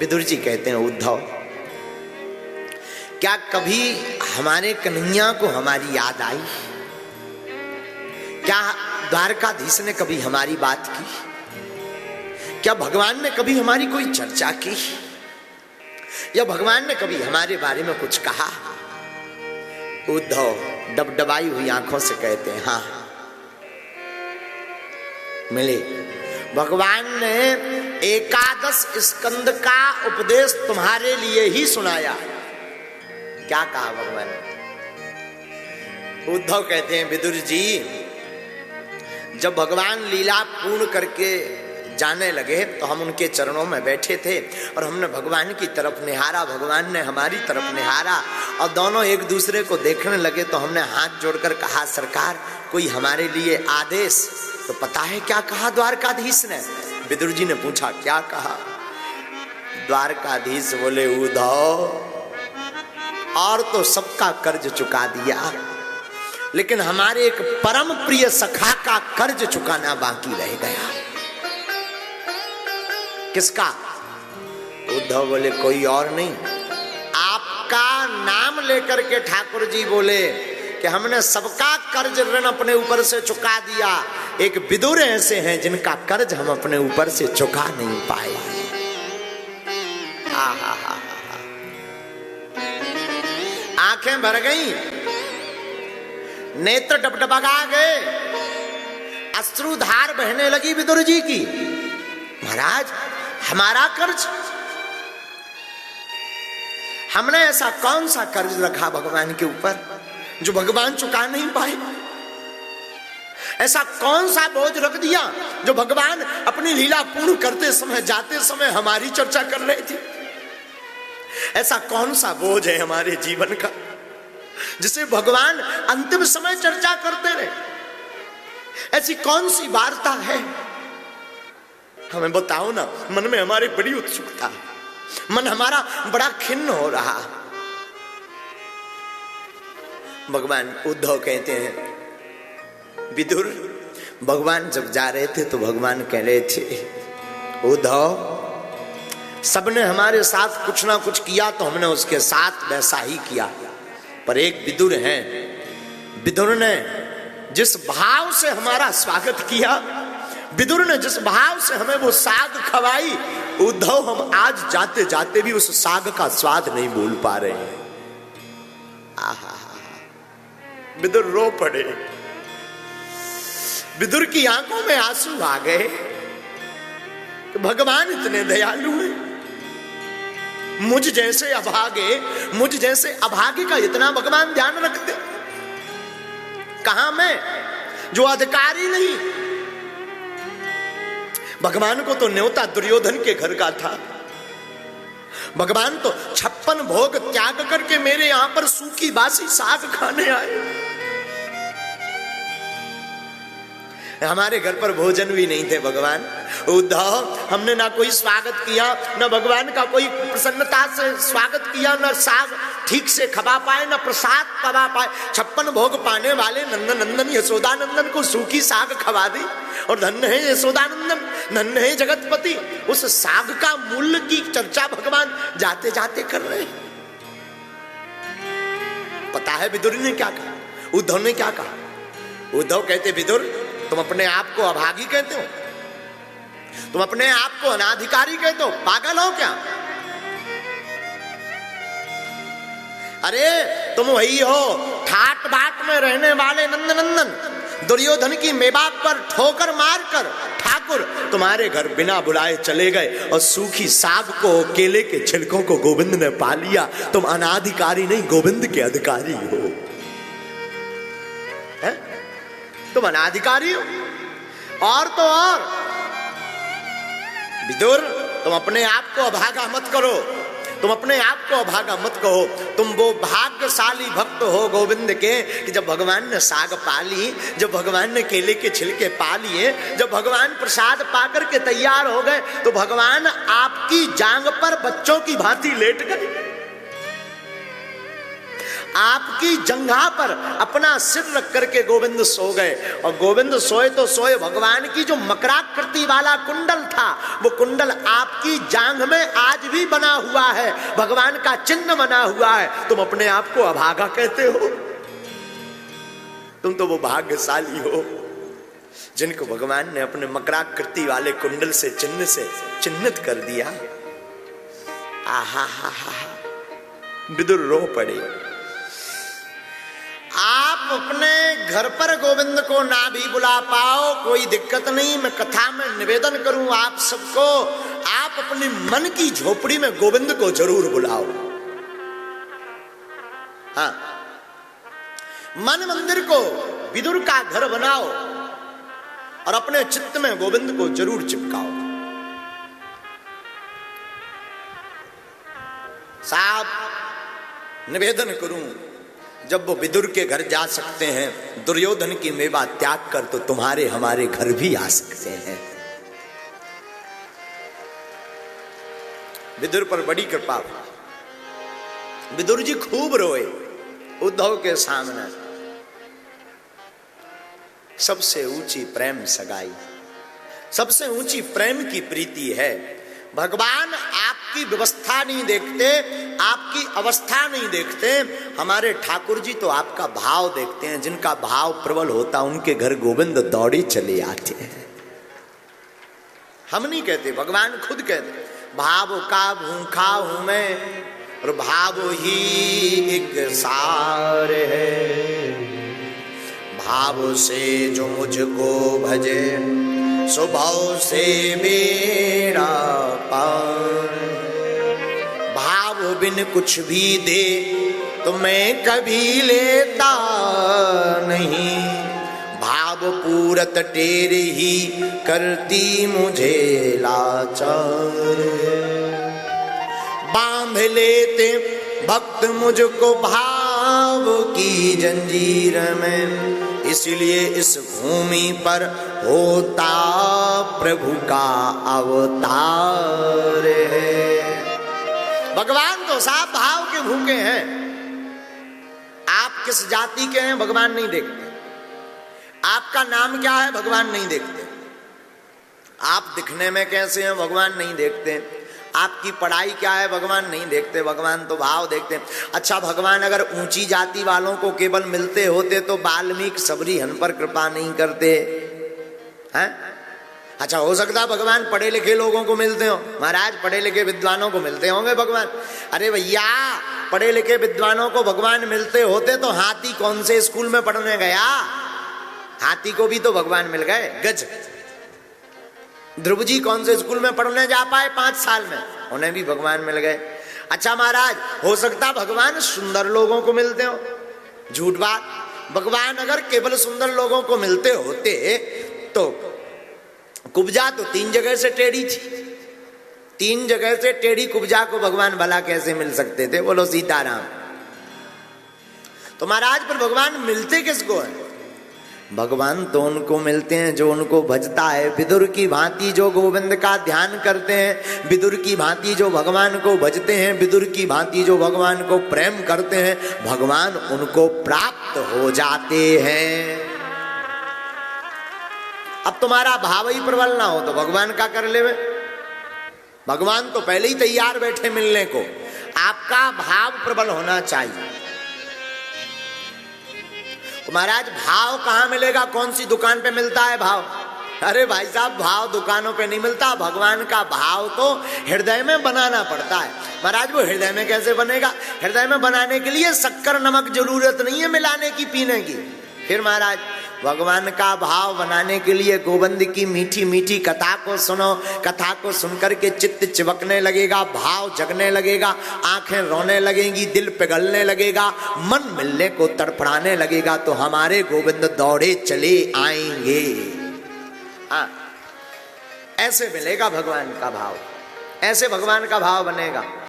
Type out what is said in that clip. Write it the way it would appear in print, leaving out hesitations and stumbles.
विदुर जी कहते हैं उद्धव, क्या कभी हमारे कन्हैया को हमारी याद आई? क्या द्वारकाधीश ने कभी हमारी बात की? क्या भगवान ने कभी हमारी कोई चर्चा की? या भगवान ने कभी हमारे बारे में कुछ कहा? उद्धव डबडबाई हुई आंखों से कहते हैं हाँ मिले। भगवान ने 11 स्कंद का उपदेश तुम्हारे लिए ही सुनाया। क्या कहा भगवान? उद्धव कहते हैं विदुर जी, जब भगवान लीला पूर्ण करके जाने लगे तो हम उनके चरणों में बैठे थे और हमने भगवान की तरफ निहारा, भगवान ने हमारी तरफ निहारा और दोनों एक दूसरे को देखने लगे तो हमने हाथ जोड़कर कहा सरकार कोई हमारे लिए आदेश। तो पता है क्या कहा द्वारकाधीश ने? विदुर जी ने पूछा क्या कहा? द्वारकाधीश बोले उद्धव और तो सबका कर्ज चुका दिया, लेकिन हमारे एक परम प्रिय सखा का कर्ज चुकाना बाकी रह गया। किसका? उद्धव बोले कोई और नहीं, आपका नाम लेकर के ठाकुर जी बोले कि हमने सबका कर्ज ऋण अपने ऊपर से चुका दिया, एक विदुर ऐसे हैं जिनका कर्ज हम अपने ऊपर से चुका नहीं पाए। आंखें भर गई, नेत्र डबडबा गए, अश्रुधार बहने लगी विदुर जी की। महाराज हमारा कर्ज, हमने ऐसा कौन सा कर्ज रखा भगवान के ऊपर जो भगवान चुका नहीं पाए? ऐसा कौन सा बोझ रख दिया जो भगवान अपनी लीला पूर्ण करते समय जाते समय हमारी चर्चा कर रहे थे? ऐसा कौन सा बोझ है हमारे जीवन का जिसे भगवान अंतिम समय चर्चा करते रहे? ऐसी कौन सी वार्ता है? हमें बताओ ना, मन में हमारी बड़ी उत्सुकता, मन हमारा बड़ा खिन्न हो रहा। भगवान उद्धव कहते हैं विदुर, भगवान जब जा रहे थे तो भगवान कह रहे थे उद्धव सबने हमारे साथ कुछ ना कुछ किया तो हमने उसके साथ वैसा ही किया, पर एक विदुर हैं, विदुर ने जिस भाव से हमारा स्वागत किया, विदुर ने जिस भाव से हमें वो साग खवाई, उद्धव हम आज जाते जाते भी उस साग का स्वाद नहीं भूल पा रहे हैं। आहा, विदुर रो पड़े, विदुर की आंखों में आंसू आ गए कि भगवान इतने दयालु हैं, मुझ जैसे अभागे का इतना भगवान ध्यान रखते। कहां मैं जो अधिकारी नहीं? भगवान को तो न्योता दुर्योधन के घर का था, भगवान तो 56 भोग त्याग करके मेरे यहां पर सूखी बासी साग खाने आए। हमारे घर पर भोजन भी नहीं थे भगवान। उद्धव हमने ना कोई स्वागत किया, ना भगवान का कोई प्रसन्नता से स्वागत किया, ना साग ठीक से खवा पाए, ना प्रसाद खवा पाए। 56 भोग पाने वाले नंदन यशोदानंदन को सूखी साग खवा दी, और धन्य है यशोदानंदन, धन्य है जगतपति। उस साग का मूल्य की चर्चा भगवान जाते जाते कर रहे हैं। पता है विदुर ने क्या कहा? उद्धव ने क्या कहा? उद्धव कहते विदुर तुम अपने आप को अभागी कहते हो, तुम अपने आप को अनाधिकारी कहते हो, पागल हो क्या? अरे तुम वही हो ठाट बाट में रहने वाले नंदनंदन, दुर्योधन की मेबाक पर ठोकर मारकर ठाकुर तुम्हारे घर बिना बुलाए चले गए और सूखी साग को, केले के छिलकों को गोविंद ने पा लिया। तुम अनाधिकारी नहीं, गोविंद के अधिकारी हो। है? तुम अनाधिकारी हो। और तो और विदुर तुम अपने आप को अभागा मत करो, तुम अपने आप को अभागा मत कहो। तुम वो भाग्यशाली भक्त हो गोविंद के कि जब भगवान ने साग पा ली, जब भगवान ने केले के छिलके पा लिए, जब भगवान प्रसाद पाकर के तैयार हो गए तो भगवान आपकी जांग पर बच्चों की भांति लेट गए। आपकी जंघा पर अपना सिर रख करके गोविंद सो गए। और गोविंद सोए तो सोए, भगवान की जो मकराकृति वाला कुंडल था वो कुंडल आपकी जांघ में आज भी बना हुआ है, भगवान का चिन्ह बना हुआ है। तुम अपने आप को अभागा कहते हो? तुम तो वो भाग्यशाली हो जिनको भगवान ने अपने मकराकृति वाले कुंडल से चिन्हित कर दिया। आहा हा हा, विदुर रो पड़े। आप अपने घर पर गोविंद को ना भी बुला पाओ कोई दिक्कत नहीं, मैं कथा में निवेदन करूं आप सबको, आप अपने मन की झोपड़ी में गोविंद को जरूर बुलाओ। हाँ, मन मंदिर को विदुर का घर बनाओ और अपने चित्त में गोविंद को जरूर चिपकाओ। साहब निवेदन करूं, जब वो विदुर के घर जा सकते हैं, दुर्योधन की मेवा त्याग कर, तो तुम्हारे हमारे घर भी आ सकते हैं। विदुर पर बड़ी कृपा। विदुर जी खूब रोए उद्धव के सामने। सबसे ऊंची प्रेम सगाई, सबसे ऊंची प्रेम की प्रीति है। भगवान आपकी व्यवस्था नहीं देखते, आपकी अवस्था नहीं देखते, हमारे ठाकुर जी तो आपका भाव देखते हैं। जिनका भाव प्रबल होता उनके घर गोविंद दौड़े चले आते हैं। हम नहीं कहते, भगवान खुद कहते, भाव का भूखा हूं मैं और भाव ही एक सार है। भाव से जो मुझको भजे सो भाव से मेरा पार। भाव बिन कुछ भी दे तो मैं कभी लेता नहीं। भाव पूरत टेरे ही करती मुझे लाचार। बांध लेते भक्त मुझको भाव की जंजीर में, इसलिए इस भूमि पर होता प्रभु का अवतार है। भगवान तो साफ भाव के भूखे हैं। आप किस जाति के हैं भगवान नहीं देखते, आपका नाम क्या है भगवान नहीं देखते, आप दिखने में कैसे हैं भगवान नहीं देखते, आपकी पढ़ाई क्या है भगवान नहीं देखते, भगवान तो भाव देखते हैं। अच्छा, भगवान अगर ऊंची जाति वालों को केवल मिलते होते तो वाल्मीकि सबरी हन पर कृपा नहीं करते हैं? अच्छा, हो सकता भगवान पढ़े लिखे लोगों को मिलते हो, महाराज पढ़े लिखे विद्वानों को मिलते होंगे भगवान। अरे भैया, पढ़े लिखे विद्वानों को भगवान मिलते होते तो हाथी कौन से स्कूल में पढ़ने गया? हाथी को भी तो भगवान मिल गए। गज ध्रुव जी कौन से स्कूल में पढ़ने जा पाए 5 साल में, उन्हें भी भगवान मिल गए। अच्छा महाराज, हो सकता भगवान सुंदर लोगों को मिलते हो, झूठ बात। भगवान अगर केवल सुंदर लोगों को मिलते होते तो कुब्जा तो 3 जगह से टेढ़ी थी, 3 जगह से टेढ़ी कुब्जा को भगवान भला कैसे मिल सकते थे? बोलो सीताराम। तो महाराज पर भगवान मिलते किसको है? भगवान तो उनको मिलते हैं जो उनको भजता है। विदुर की भांति जो गोविंद का ध्यान करते हैं, विदुर की भांति जो भगवान को भजते हैं, विदुर की भांति जो भगवान को प्रेम करते हैं, भगवान उनको प्राप्त हो जाते हैं। अब तुम्हारा भाव ही प्रबल ना हो तो भगवान का कर ले। भगवान तो पहले ही तैयार बैठे मिलने को, आपका भाव प्रबल होना चाहिए। महाराज भाव कहाँ मिलेगा? कौन सी दुकान पे मिलता है भाव? अरे भाई साहब, भाव दुकानों पे नहीं मिलता, भगवान का भाव तो हृदय में बनाना पड़ता है। महाराज वो हृदय में कैसे बनेगा? हृदय में बनाने के लिए शक्कर नमक जरूरत नहीं है मिलाने की, पीने की। फिर महाराज भगवान का भाव बनाने के लिए गोविंद की मीठी मीठी कथा को सुनो, कथा को सुनकर के चित्त चिपकने लगेगा, भाव जगने लगेगा, आंखें रोने लगेंगी, दिल पिघलने लगेगा, मन मिलने को तड़फड़ाने लगेगा, तो हमारे गोविंद दौड़े चले आएंगे। हाँ, ऐसे मिलेगा भगवान का भाव, ऐसे भगवान का भाव बनेगा।